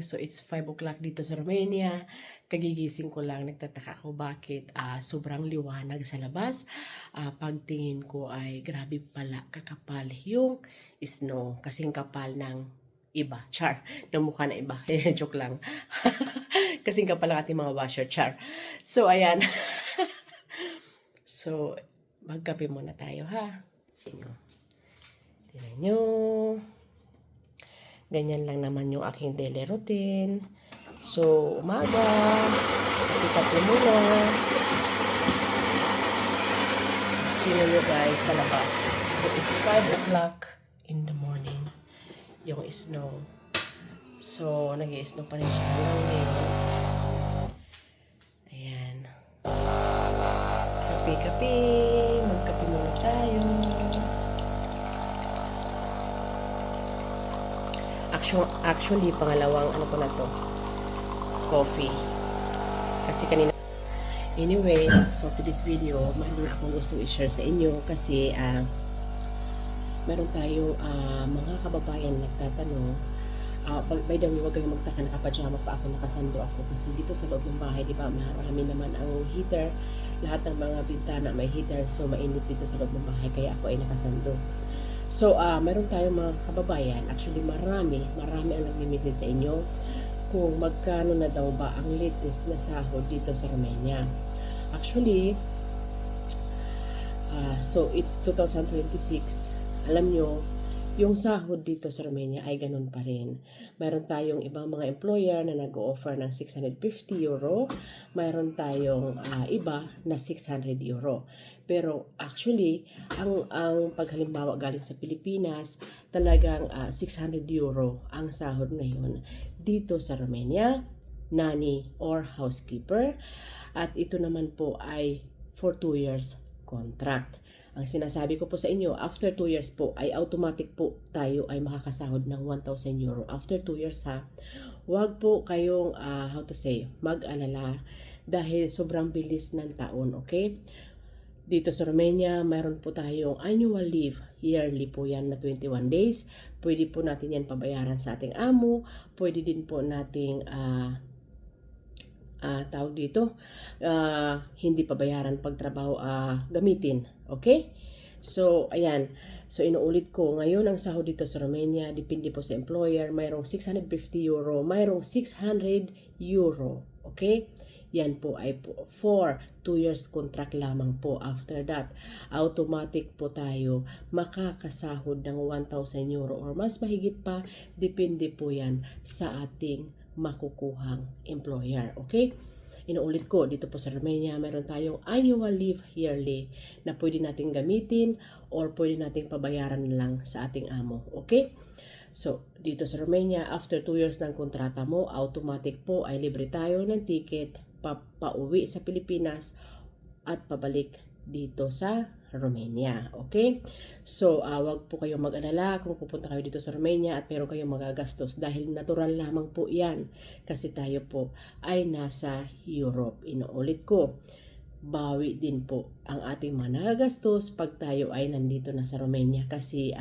So, it's 5 o'clock dito sa Romania. Kagigising ko lang, nagtataka ako bakit sobrang liwanag sa labas. Pagtingin ko ay grabe pala, kakapal yung snow. Kasing kapal ng iba. Char. Ng mukha na iba. Joke lang. Kasing kapal ang ating mga washer. Char. So, ayan. So, magkape muna tayo, ha? Tingnan nyo. Ganyan lang naman yung aking daily routine. So, umaga, kape muna. Tingnan nyo guys sa labas. So, it's 5 o'clock in the morning. Yung snow. So, nag-i-snow pa rin siya hanggang ngayon. Ayan. Kape-kape. Magkape muna tayo. Actually, pangalawang ano ko na to, coffee. Kasi kanina. Anyway, for today's video, mayroon akong gusto i-share sa inyo kasi meron tayong mga kababayan nagtatanong. By the way, huwag kayong magtaka, nakapajama pa ako, nakasando ako kasi dito sa loob ng bahay, di ba, marami naman ang heater. Lahat ng mga bintana may heater, so mainit dito sa loob ng bahay, kaya ako ay nakasando. So, meron tayong mga kababayan, actually marami ang nag-message sa inyo kung magkano na daw ba ang latest na sahod dito sa Romania. Actually, so it's 2026. Alam nyo, yung sahod dito sa Romania ay ganun pa rin. Mayroon tayong ibang mga employer na nag-o-offer ng 650 euro. Mayroon tayong iba na 600 euro. Pero actually, ang paghalimbawa galing sa Pilipinas, talagang 600 euro ang sahod ngayon dito sa Romania, nanny or housekeeper. At ito naman po ay for 2 years contract. Ang sinasabi ko po sa inyo, after 2 years po, ay automatic po tayo ay makakasahod ng 1,000 euro. After 2 years ha, huwag po kayong, mag-alala dahil sobrang bilis ng taon, okay? Dito sa Romania, mayroon po tayong annual leave. Yearly po yan na 21 days. Pwede po natin yan pabayaran sa ating amo. Pwede din po nating tawag dito, hindi pabayaran pagtrabaho, gamitin. Okay? So, ayan. So, inuulit ko, ngayon ang sahod dito sa Romania, depende po sa employer, mayroong 650 euro, mayroong 600 euro. Okay? Yan po ay for 2 years contract lamang po. After that, automatic po tayo makakasahod ng 1,000 euro or mas mahigit pa, depende po yan sa ating makukuhang employer. Okay? Inuulit ko, dito po sa Romania, meron tayong annual leave yearly na pwede nating gamitin or pwede nating pabayaran lang sa ating amo. Okay? So, dito sa Romania, after 2 years ng kontrata mo, automatic po ay libre tayo ng ticket pauwi sa Pilipinas at pabalik dito sa Romania. Okay? So, wag po kayong mag-alala kung pupunta kayo dito sa Romania at meron kayong magagastos dahil natural lamang po yan kasi tayo po ay nasa Europe. Inuulit ko, bawi din po ang ating mga nagagastos pag tayo ay nandito na sa Romania kasi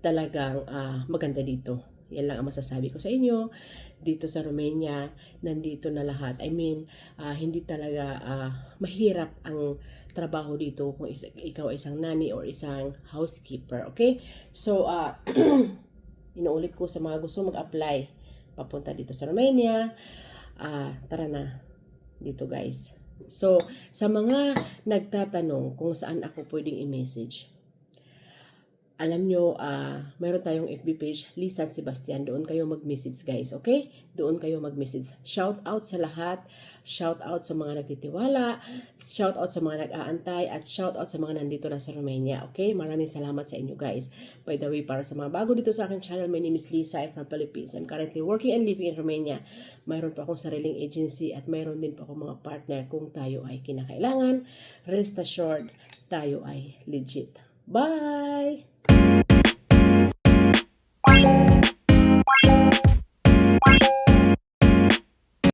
talagang maganda dito. Yan lang ang masasabi ko sa inyo. Dito sa Romania, nandito na lahat. I mean, hindi talaga mahirap ang trabaho dito kung ikaw ay isang nanny or isang housekeeper. Okay? So, inuulit ko sa mga gusto mag-apply papunta dito sa Romania. Tara na dito guys. So, sa mga nagtatanong kung saan ako pwedeng i-message, alam nyo, mayroon tayong FB page, Liz San Sebastian. Doon kayo mag-message guys, okay? Doon kayo mag-message. Shout out sa lahat. Shout out sa mga nagtitiwala. Shout out sa mga nag-aantay. At shout out sa mga nandito na sa Romania, okay? Maraming salamat sa inyo guys. By the way, para sa mga bago dito sa aking channel, my name is Lisa. I'm from Philippines. I'm currently working and living in Romania. Mayroon po akong sariling agency at mayroon din po akong mga partner kung tayo ay kinakailangan. Rest assured, tayo ay legit. Bye!